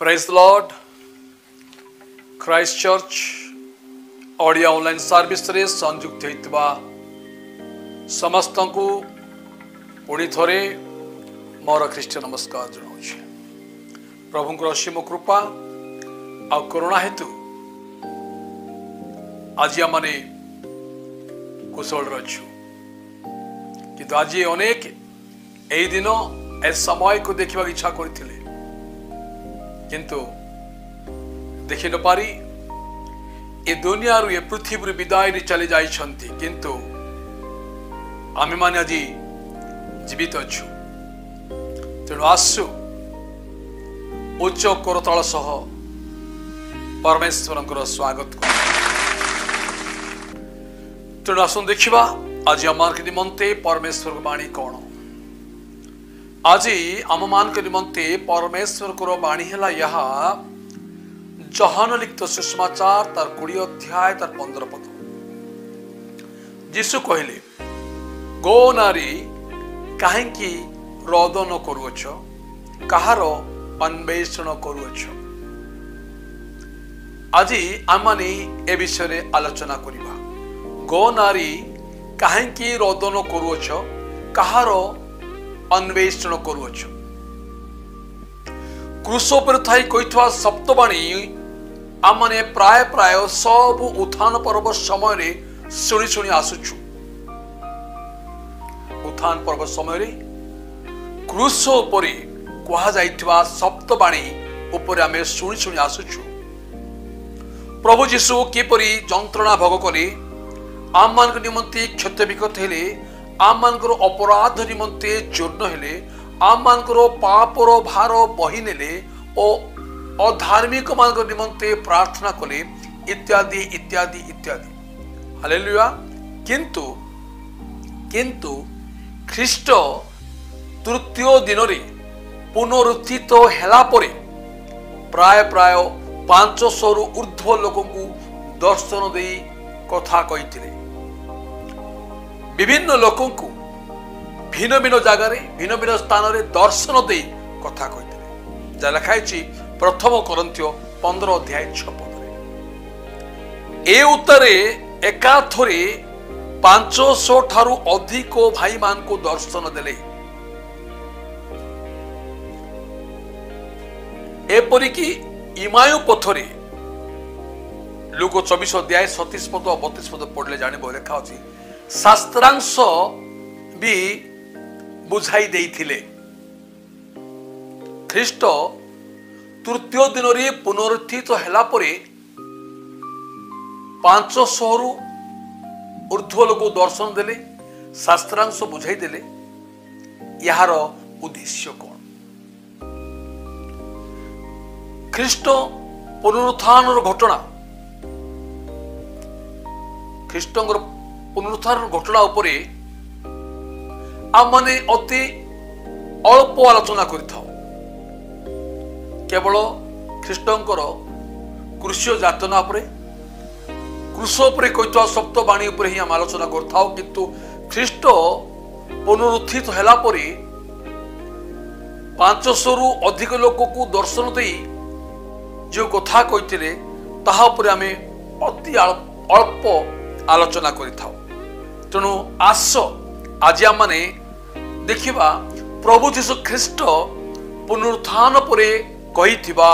Praise the Lord. Christ Church audio online service रे संयुक्त होइतबा समस्त को पुणी थोरे मोर ख्रीष्ट नमस्कार जनाऊँ। प्रभुंकर असीम कृपा आ करुणा हेतु आज आमने कुशल रचु कि आज अनेक यही दिन ए समय को देखा इच्छा करथिले किंतु देखि न पारी ए दुनिया रू ए पृथ्वी विदाय चली जाई छंती किंतु आमे माने आज जीवित अछु। तेणु आसु उच्च करतल सह परमेश्वर स्वागत कर। तेणु आसन देखा आज आम निमंते परमेश्वर बाणी कौन। आज आम मान निमंते परमेश्वर को बाणी है यह जहन लिखित सुषमाचार तार 20 अध्याय तार 15 पद। यीशु कहले गो नारी काहेकि रोदन करुअछ कहार अन्वेषण करुअछ। आज आमने ए विषय आलोचना करिबा। गो नारी काहेकि रोदन करुअछ कहार अन्वेषण करुअछ। क्रूस पर थाई कहिथवा सप्तवाणी आमने प्राय प्राय सब उत्थान पर्व समय रे शुणी शुणी आसुछु। उत्थान पर्व समय रे क्रूस पर कहा जाइथवा सप्तवाणी ऊपर आमे शुणी शुणी आसुछु। प्रभु यीशु किपरि जंत्रणा भोग कले आम मान निमंते क्षत विक्षत हेले आम मान अपराध निमंते चूर्ण हेले आम मान पापर भार बही नेले और अधार्मिक मान निमंते प्रार्थना कले इत्यादि इत्यादि इत्यादि। हालेलुया। किंतु किंतु ख्रीष्ट तृतीय दिन रे पुनरुत्थित हेला परे प्राय प्राय 500 रु ऊर्ध्व लोक दर्शन दे कथा कहिथिले। विभिन्न लोक भिन्न भिन्न जगार भिन्न भिन्न स्थान रे दर्शन दे कथा कहिथिले। जा लिखाई प्रथम कोरिन्थियो 15 अध्याय 6 पद। ए उत्तरे एकाथरे 500 ठारू अधिक भाई मान को दर्शन देले। एपरिकी इमायु पथरे लुक 24 अध्याय 37 पद 32 पद पढ़ले जानिबो लेखा अछि शास्त्रांश भी बुझाई देइथिले। ख्रीष्ट तृतीय दिन रे पुनरुत्थित हेला परे 500 रु ऊर्ध्व लोक दर्शन देले शास्त्रांश बुझाई देले। यार उद्देश्य कौन? ख्रीष्ट पुनरुत्थान घटना ख्रीष्टर पुनरुत्थान घटना उपरे आम माने अति अल्प आलोचना करिथाउ। केवल ख्रीष्टंकर क्रूसीय जातना उपरे क्रूस उपरे कहिथवा सप्तवाणी उपरे ही आम आलोचना करथाउ। किंतु ख्रीष्ट पुनरुत्थित हेला परे 500 रु अधिक लोक को दर्शन देई जो कथा कहिथिले ताहा उपरे आमे अति अल्प आलोचना करिथाउ। तेणु आस आज आम माने देखिबा प्रभु यीशु ख्रीष्ट पुनरुत्थान परे कहिथिबा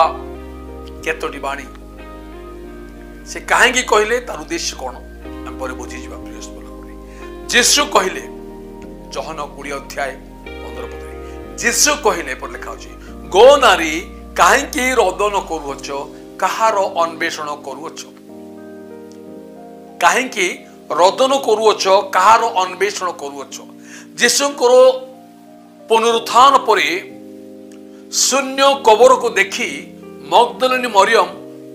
केतोटी बाणी से काहेकि कहले तार उद्देश्य कौन हम पर बुझी जिबा। यीशु कहले जहन 20 अध्याय 15 पद यीशु कहले पर लिखा अछि गो नारी काहेकि रोदन करुअछ कहार अन्वेषण करुअछ। काहेकि रोदन करुअछ कहार अन्वेषण करुअछ। यीशुंकर पुनरुत्थान परे शून्य कबर को देखी मगदलिनी मरियम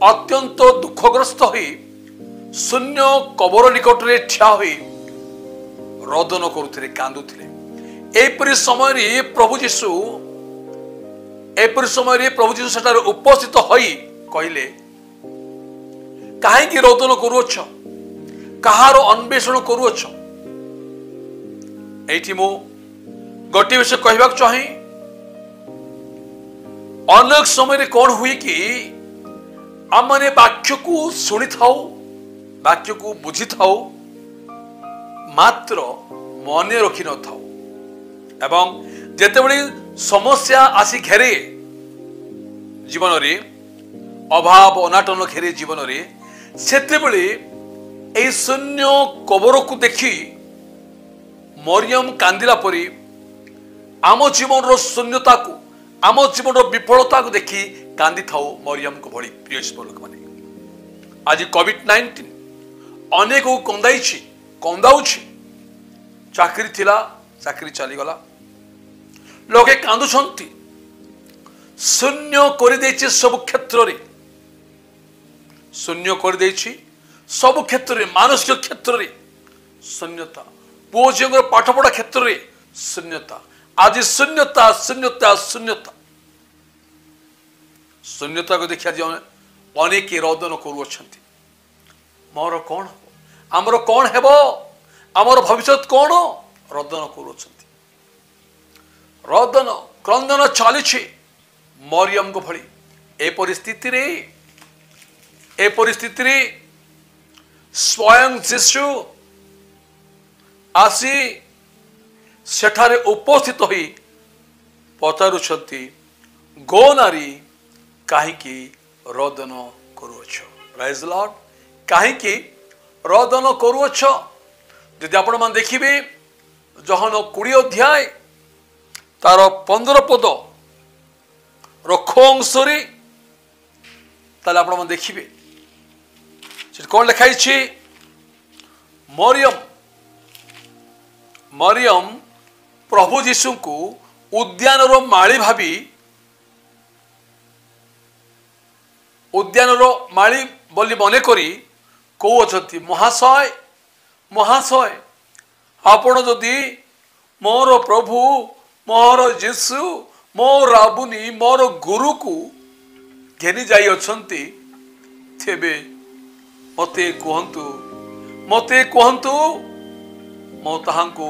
अत्यंत दुखग्रस्त हुई शून्य कबर निकट रे ठिया हुई रोदन करुथिले कांदुथिले। एपरि समय रे प्रभु यीशु सेठारे उपस्थित होई कहले काहेकि रोदन करुअछ कहार अन्वेषण करुअछ। एठी मो गोटे विषय कहबाक चाहे अनेक समय कौन हुए कि आम मैंने वाक्य को शुणी था वाक्य को बुझी था मात्र मन रखी न था एवं जेतेबेले समस्या आसी घेरे जीवन रे अभाव अनाटन घेरे जीवन रे सेतेबेले ए शून्य कबर को देखी मरियम कांदिला परी आम जीवन रो शून्यता को आम जीवन रो विफलता को देखी कांदी थाओ मरियम को भली प्रिय लोक माने आज कोविड-19 अनेक को कंदाइछि कंदाउछि चाकरी थिला चाकरी चली गला लोके कांदुछंती शून्य कर देछि सब क्षेत्र रे शून्य कर देछि सब क्षेत्र रे मानसिक क्षेत्र रे शून्यता पुओ झिओ पाठ पढ़ा क्षेत्र रे शून्यता आज शून्यता शून्यता शून्यता शून्यता को देखिया जे अनेक रोदन करूछंती मोर कौन हो आमर कौन हेबो आमर भविष्य कौन रोदन करूछंती रोदन क्रंदन चली मरियम को भली ए परिस्थिति रे स्वयं शिशु आसी सेठारे उपस्थित होई पचारुछंती गो नारी काहीकि रोदन करूछ प्रेज द लॉर्ड काहीकि रोदन करूछ यदि आपण मान देखिबे जहन 20 अध्याय तार 15 पद रखोंसरी ताले आपण मान देखिबे कौन लिखाई छी मरियम प्रभु यीशु को उद्यान रो माली भाबी उद्यान रो माली बोली मने करी कहउछंती महाशय महाशय आपण जदि मोर प्रभु मोर यीशु मोर राबुनी मोर गुरु को घेनी जाई अछंती थेबे मते कहंतु मो ताहांको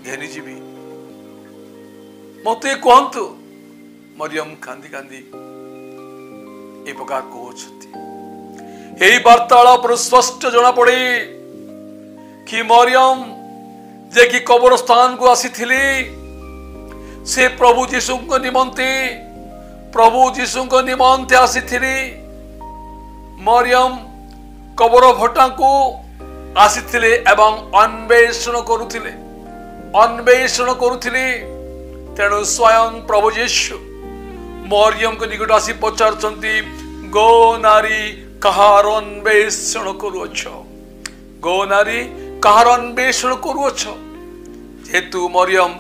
घेनी जीवी मते कहंतु मरियम कांदी कांदी ए प्रकार कहउछंती एही वार्तालाप स्पष्ट जना पड़े कि मरियम जे कि कब्रस्थान को आसीथिली से प्रभु यीशु को निमंते आसीथिली मरियम कबर भटा को आसीथिले एवं अन्वेषण करुथिले तेणु स्वयं प्रभु यीशु मरियम को निकट आसी पचारछंती गो नारी कहार अन्वेषण करूछ गो नारी कहार अन्वेषण करूछ जेतु मरियम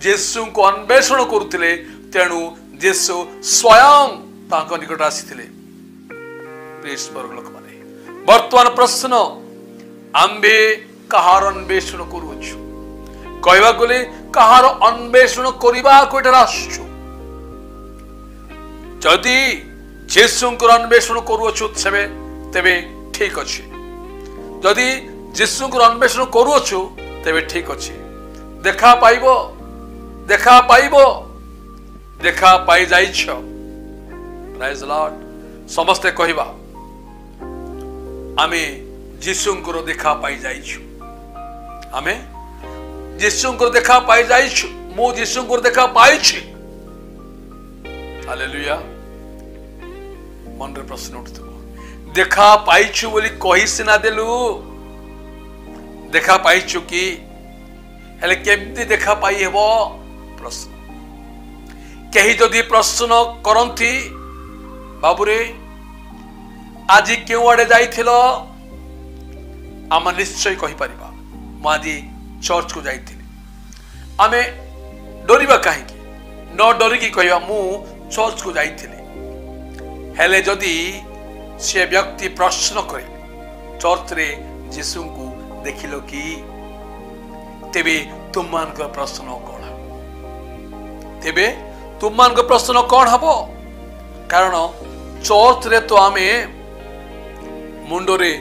यीशु को अन्वेषण करुथिले तेणु यीशु स्वयं तांको निकट आसीथिले प्रेस पर लोक माने वर्तमान प्रश्न आंबे कहार अन्वेषण करूछु कहवा गले कहार अन्वेषण करबा को एटा आछू जदि यीशुंकर अन्वेषण करूछु तेबे ठीक अछि जदि यीशुंकर अन्वेषण करूछु तेबे ठीक अछि देखा पाई जाइछ प्रेज द लॉर्ड समस्ते कहबा आमे यीशुंकर देखा पाई जाइछु आमे यीशुंकर देखा पाई जाइछु मो यीशुंकर देखा पाइछि हालेलुया मन रे प्रश्न उठथबो देखा पाइछु बोली कहि सिना देलु देखा पाइछु कि हेले केमती देखा पाई हेबो प्रश्न कहीं जदि प्रश्न करंती बाबूरे आज क्यों आड़े जाइथिलो आम निश्चय कहि परिबा मु आज चर्च को जाइथिली आमे डरिबा काहेकि न डरिकी कहबा मु चर्च को जाइथिली हेले जदि से व्यक्ति प्रश्न करे चर्च रे यीशु को देखिलो कि तेबे तुमान को प्रश्न कोन तेबे तुमान को प्रश्न कोन हबो कारण चर्च रे तो आमे मुंडरे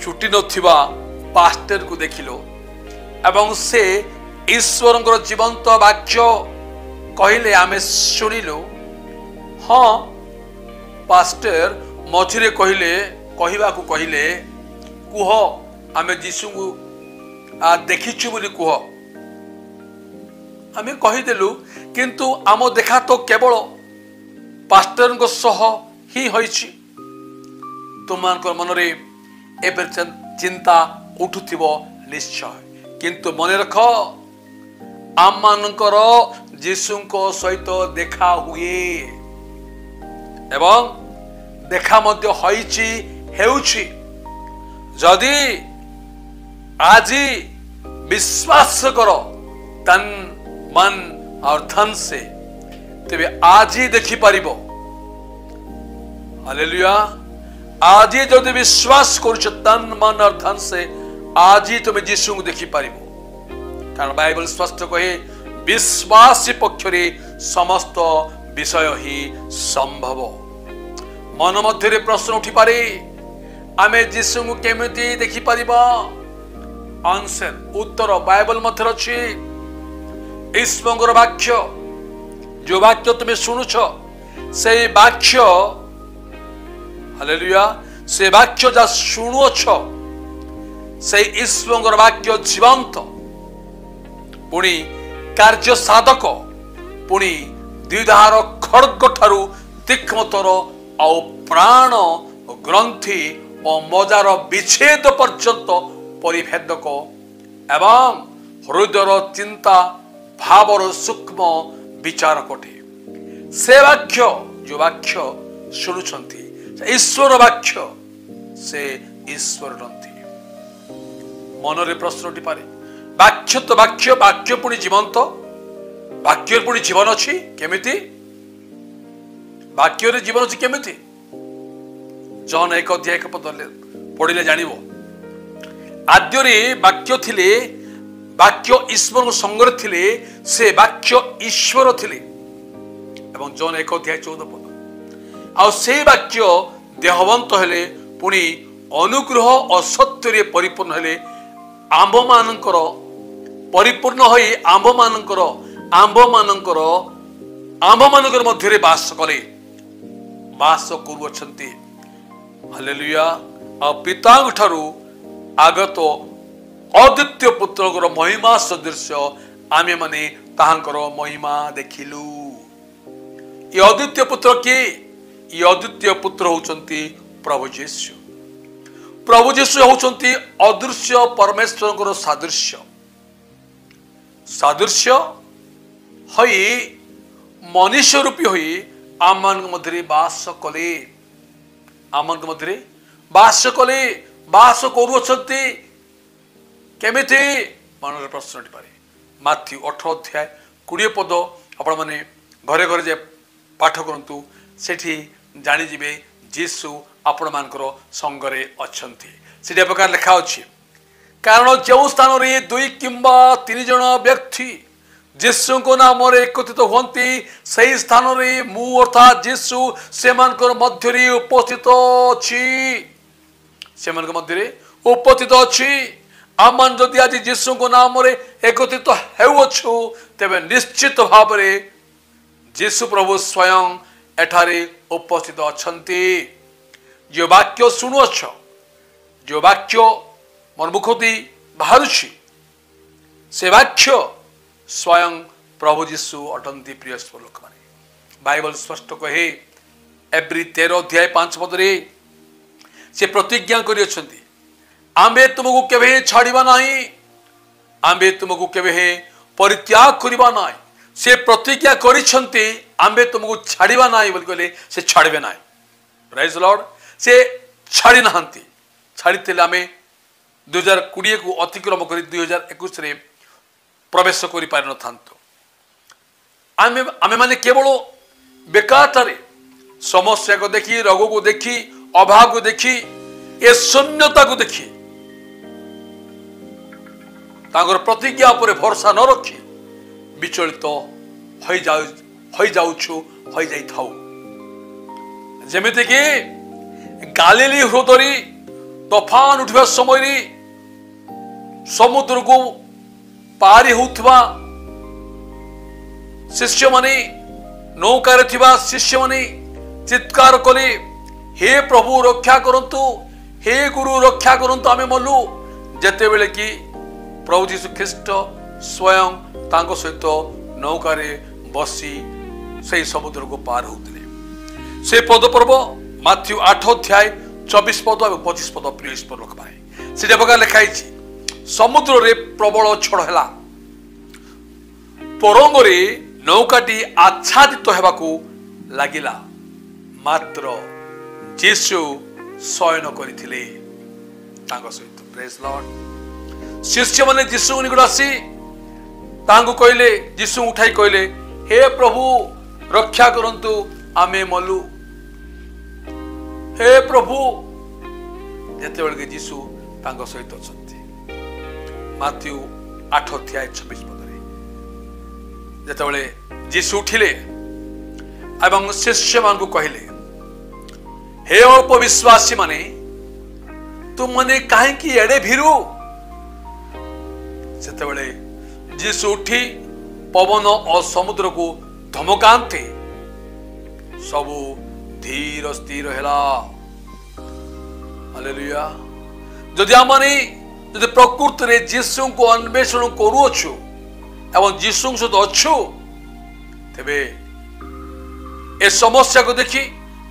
छुट्टी नथिबा पास्टर को देखिलो एवं से ईश्वर जीवंत वाक्य कहले आमे सुनिलो हाँ पास्टर मझिरे कहले कहले कुह आमे जीशु को देखिछु बोली कुह आमे कहीदेलु किंतु आम देखा तो केवल पास्टर को सह ही होइछि तुमको मन रे एबे चिंता उठुथिबो निश्चय किंतु मन रख आम मानकर जीशु को सहित देखा हुए एवं देखा मध्य होइछि हेउछि जदि आज विश्वास करो तन मन और धन से तेरे आज ही देखी पारिबो हालेलुया आज ही जदि विश्वास करुछ तन मन और धन से आज ही तुम्हें यीशु को देखी पारिबो कारण बाइबल स्पष्ट कहे विश्वास पक्षरे समस्त विषय ही संभव मन मध्य प्रश्न उठी पारे आमे यीशु को केमिति देखि पारिबा आंसर उत्तर बाइबल मध्य अछि ईश्वरर वाक्य जो वाक्य तुम्हें शुणुछ से वाक्य हालेलुया से वाक्य जा शुणुछ से ईश्वरर वाक्य जीवंत पुणी कार्य साधक पुणी द्विधार खड्ग ठारू तीक्ष्णतर और प्राण ग्रंथि और मजार विच्छेद पर्यंत परिभेदक एवं हृदयर चिंता भावर सूक्ष्म विचार कोटे से वाक्य जो वाक्य शुणुछंती ईश्वर वाक्य से ईश्वर रंथी मनरे प्रश्न उठी पारे वाक्य तो वाक्य वाक्य पुणी जीवंत वाक्य पुणी जीवन अच्छी केमिति वाक्य जीवन अच्छी केमिति जन 1:1 पढ़िले जानिबो आद्यरे वाक्य थिले वाक्य ईश्वर संगर थिले से वाक्य ईश्वर थिले एवं जन 1:14 आ से वाक्य देहवंत हेले पुणी अनुग्रह और सत्य परिपूर्ण हेले आंब मानकर परिपूर्ण होई आंब मानकर मध्य बास करे बास करुअछंती हालेलुया आ पिता ठारू आगत अद्वितीय पुत्र महिमा सदृश आमे माने ताहांकर महिमा देखिलु ये अद्वितीय पुत्र के ये अद्वितीय पुत्र होचंती प्रभु यीशु होचंती अदृश्य परमेश्वर सादृश्य सादृश्य हई मनुष्य रूपी हई आम मध्य बास कले आम मध्य बास कले बास करुअछंती केमिति मनरे प्रश्न पारे माथ्यू 18:20 पद आपण माने घरे घरे जे पाठ करंतु सेठी जानि जिवे यीशु आपण मानकर संगरे अछंती सेठी प्रकार लिखा अछि कारण जो स्थान रे 2 किंबा 3 जन व्यक्ति यीशु को नाम रे एकत्रित होंती सही स्थान रे मु अर्थात यीशु से मानकर मध्य रे उपस्थित अछि से मानकर मध्य रे उपस्थित अछि आमन जदि आज यीशु को नाम रे एकत्रित हेउछु तेबे निश्चित भाव रे यीशु प्रभु स्वयं एठारे उपस्थित अछंती जो वाक्य सुनुअछ जो वाक्य मन मुखती बाहरुछि से वाक्य स्वयं प्रभु यीशु अटंती प्रिय लोक माने बाइबल स्पष्ट कहे एब्री 13:5 पद रे से प्रतिज्ञा करि अछंती आम्बे तुमको केबे छाड़िबा नाही आम्बे तुमको केबे परित्याग करिबा नाही से प्रतिज्ञा करिसंती आम्बे तुमको छाड़िबा नाही बोल कहले से छाड़बे नाही प्रेज लॉर्ड से छाड़ी नाहंती छाड़ीतेले आमे 2020 को अतिक्रम करी 2021 रे प्रवेश करि पारि न थांतो आमे माने केवल बेकातारे समस्या को देखी रोग को देखी अभाव को देखी ए शून्यता को देखी तांगर प्रतिज्ञा पर भरोसा न रखी विचलित हो जाई थाउ जेमिति कि गालीली हृदय तूफान उठवा समय समुद्र को पारी होउथवा शिष्य माने नौकार थिबा शिष्य माने चित्कार कले हे प्रभु रक्षा करंतु हे गुरु रक्षा करंतु आमे मलु जेते बेले कि प्रभु जीशु ख्रीष्ट स्वयं तांको सहित नौकारे बसी से समुद्र को पार होते से पद पर्व माथ्यू 8 अध्याय 24 पद और 25 पद प्रिय ईश्वर लोक भाई से प्रकार लिखाई समुद्र रे प्रबल छड़ है तरंगरे नौकाटी आच्छादित होबाकू लागिला मात्र जीशु शयन करथिले तांको सहित प्रेज लॉर्ड शिष्य माने जीशु निकट आसी तांको कहले जीशु उठाई कहले हे प्रभु रक्षा करंतु आमे मलु हे प्रभु जेते बेले जीशु तांको सहित अछंती माथ्यू 8 अध्याय 26 पदरे जेते बेले जीशु उठिले एवं शिष्य मान को कहले हे अल्प विश्वासी माने तुम मने काहे कि एडे भिरु सेते बेले जीशु उठी पवन और समुद्र को धमकांते सबु धीर स्थिर हैला हालेलुया जदि आमने जदि प्रकृति रे जीशु को अन्वेषण करूछु एवं जीशु सहित अच्छु तेबे ए समस्या को देखी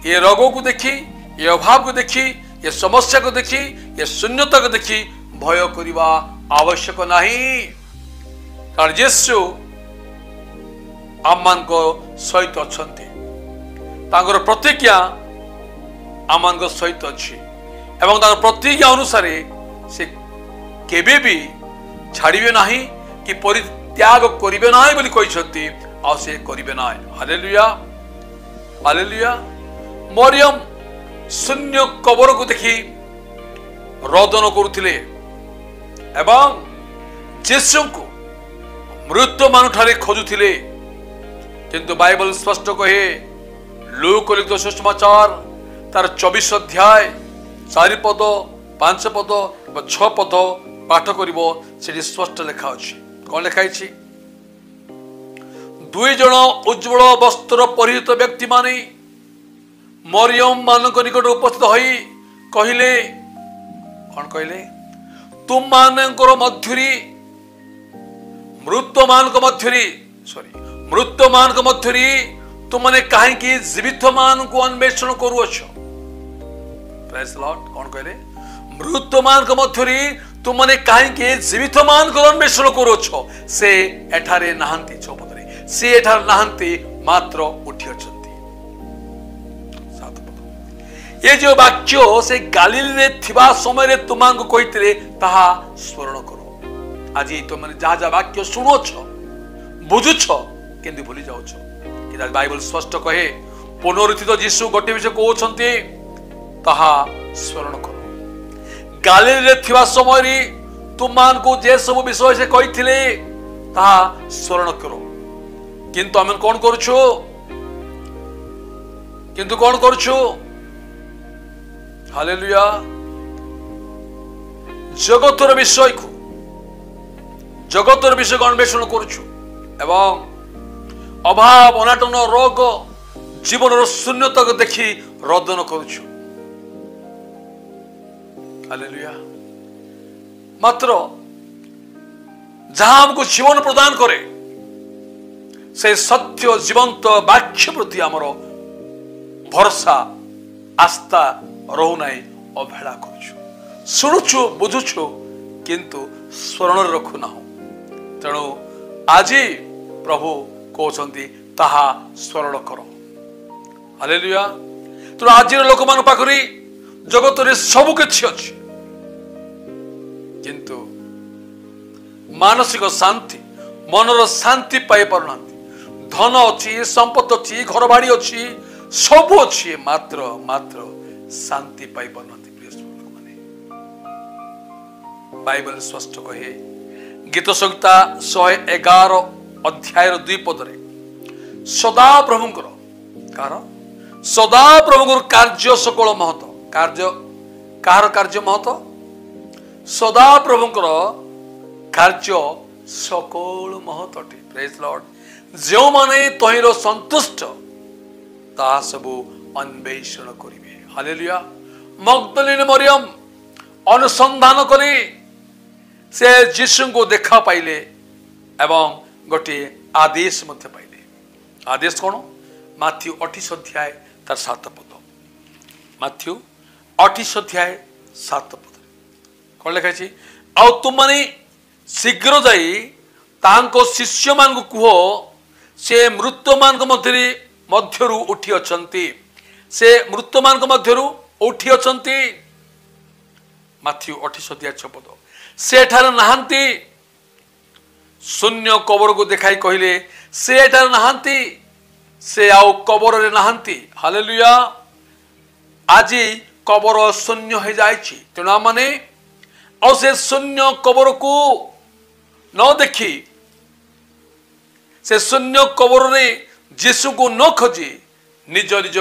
ये रोग को देखी ये अभाव को देखी ये समस्या को देखी ये शून्यता को देखी भय करिवा आवश्यक नहीं कारण जीशु आमान को सहित अछंती तांकर प्रतिज्ञा आमान को सहित अछि एवं तांकर प्रतिज्ञा अनुसार से केबे भी छाड़िबे नाही कि परित्याग करिबे नाही बोली कहिसंती आ से करिबे नाही हालेलुया हालेलुया मरियम शून्य कबर को देखी रोदन करुथिले एवं जीशु को मृत्यु मान ठारे खोजुथिले किंतु बाइबल स्पष्ट कहे लूक लिखित सुसमाचार तार 24 अध्याय 4 पद 5 पद 6 पद पाठ करिवो सेठी स्पष्ट लिखा अछि कोन लिखा अछि दुई जण उज्जवल वस्त्र परिहित व्यक्ति माने मरियम मान निकट उपस्थित होई कहिले कोन कहिले तुम मानकर मध्यरी मृत्यमान को मध्यरी तुमने काहे कि जीवित मान को अन्वेषण करूअछ प्रेज लॉर्ड कोन कहले मृत्यमान को मध्यरी तुमने काहे कि जीवित मान को अन्वेषण करूअछ से एठारे नाहंती चौपदरे से एठार नाहंती मात्र उठी अछंती सात पद ये जो वाक्य से गालिल रे थिबा समय रे तुमान को कहितले ताहा स्मरण करो आज तुम जहा जहा वाक्य शुणुछ बुझुछ किंतु भूली जाउछ कि बाइबल स्पष्ट कहे पुनरुत्थित जीशु गोटे विषय कहउछंती ताहा स्मरण करो गालिल रे थिबा समय रे तुमान को जे सब विषय से कहिथिले ताहा स्मरण करो किंतु हम कोन करछु हालेलुया जगतर विषय को अन्वेषण करुछु एवं अभाव अनाटन रोग जीवन शून्यता को देखी रोदन करुछु हालेलुया मात्र जहां हमको जीवन प्रदान करे से सत्य जीवंत वाक्य प्रति आमर भरोसा आस्था रहू ना अवहेला करुछु शुणुछु बुझुछु किंतु स्मरण रखु ना तेणु आज प्रभु कहते ताहा स्मरण कर हालेलुया तेणु आज लोक मान पाखरी जगत रे सब किछि अछि किंतु मानसिक शांति मनर शांति पाई पारना धन अच्छी संपत्ति अच्छी घर बाड़ी अच्छी सब अच्छी मात्र मात्र शांति पाई पारना बाइबल स्पष्ट कहे गीत संहिता 111 अध्याय 2 पदरे सदा प्रभुंकर कार सदा प्रभुंकर कार्य सकल महत कार्य कार कार्य महत सदा प्रभुंकर कार्य सकल महत अटे प्रेज लॉर्ड जो माने तहिर संतुष्ट ता सबु अन्वेषण करिवे। हालेलुया। मगदलिनी मरियम अनुसंधान करी से यीशु को देखा पाइले एवं गोटे आदेश मध्य पाइले। आदेश कौन? माथ्यू 28 अध्याय तार 7 पद। माथ्यू 28 अध्याय 7 पद कौन लिखा है? आ तुम माने शीघ्र जाई तांको शिष्य मान को कुह से मृत्यु मान मध्यरु उठी अछंती। से मृत्यु मान मध्यरु उठी अछंती। माथ्यू 28 अध्याय 6 पद। से ठार नहांती। शून्य कबर को देखाई कहले से ठार नहांती। से आउ कबर रे नहांती। हालेलुया। आज कबर शून्य हो जाइछि। तेणु माने और से शून्य कबर को न देखी से शून्य कबर रे यीशु को न खोजी निज निज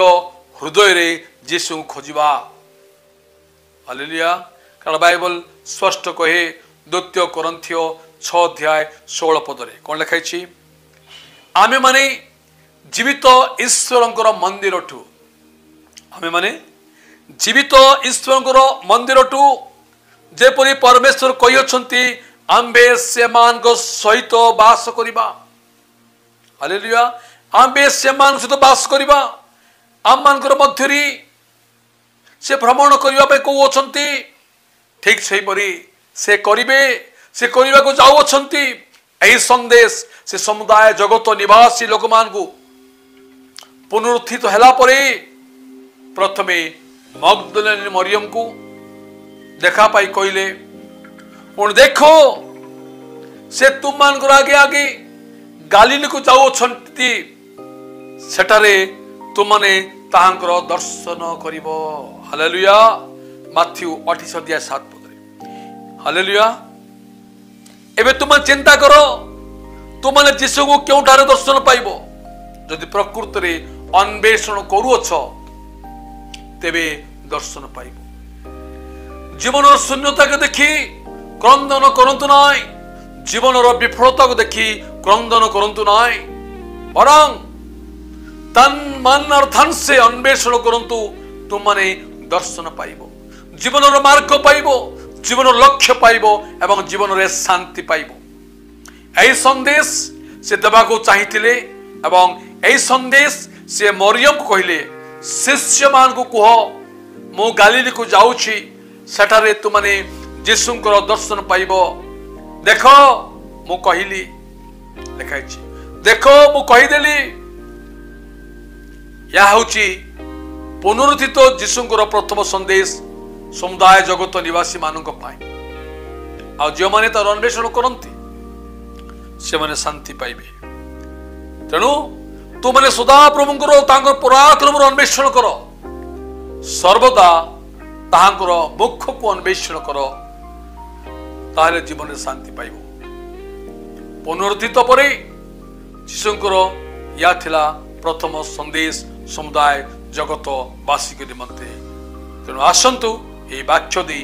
हृदय रे यीशु को खोजिबा। हालेलुया। कारण बाइबल स्पष्ट कहे 2 कोरिन्थियो 6 अध्याय 16 पद रे कौन लिखा है? आमे माने जीवित ईश्वरंकर मंदिरठू आमे माने जीवित ईश्वरंकर मंदिरठू जेपरी परमेश्वर कही अछंती आम्बे सेमान को सहित बास करिबा। हालेलुया। आम्बे सेमान सहित बास करिबा। आम मानकर मध्यरी से भ्रमण करिबा पे को अछंती। ठीक सही परी से करिबे से करिबा को जाउ अछंती। एही संदेश से समुदाय जगत निवासी लोक मान को पुनरुत्थित हला परे प्रथमे मगदलिनी मरियम को देखा पाई कहले पुण देखो से तुम मान आगे आगे गालिली को जाऊ छंती सेठारे तुमने ताहांकर दर्शन करिवो। हालेलुया। माथ्यू 28 अध्याय 7 पद। हालेलुया। एबे तुम चिंता करो तुमने यीशु को क्यों ठारे दर्शन पाइबो? यदि प्रकृत रे अन्वेषण करूअछ तेबे दर्शन पाइबो। जीवन शून्यता को देखी क्रंदन करंतु नाई। जीवन विफलता को देखी क्रंदन करंतु नाई। बरं तन मन और धन से अन्वेषण करंतु तुम माने दर्शन पाइबो। जीवन मार्ग पाइबो। जीवन लक्ष्य पाइबो एवं जीवन रे शांति पाइबो। एही संदेश से देवा को चाहिथिले एवं एही संदेश से मरियम को कहले शिष्य मान को कह मु गालिली को जाउछि सेठारे तुमने यीशुंकर दर्शन पाइबो। देखो मु कहिली लिखाई देखो मु कहिदेली। या होछि पुनरुत्थित यीशुंकर प्रथम संदेश समुदाय जगत निवासी मानक पाई। आ जो माने तार अन्वेषण करंती से माने शांति पाइबे। तेणु तु माने सदा प्रभुंकर तांकर पराक्रम अन्वेषण कर। सर्वदा ताहांकर मुख को अन्वेषण कर ताहले जीवन में शांति पाइबो। पुनरुत्थित परे यीशुंकर या थिला प्रथम संदेश समुदाय जगत वासी के निमंते। तेणु आसंतु ये वाक्य दी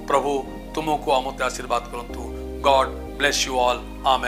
प्रभु तुमको आमते आशीर्वाद करंतु। God bless you all. Amen.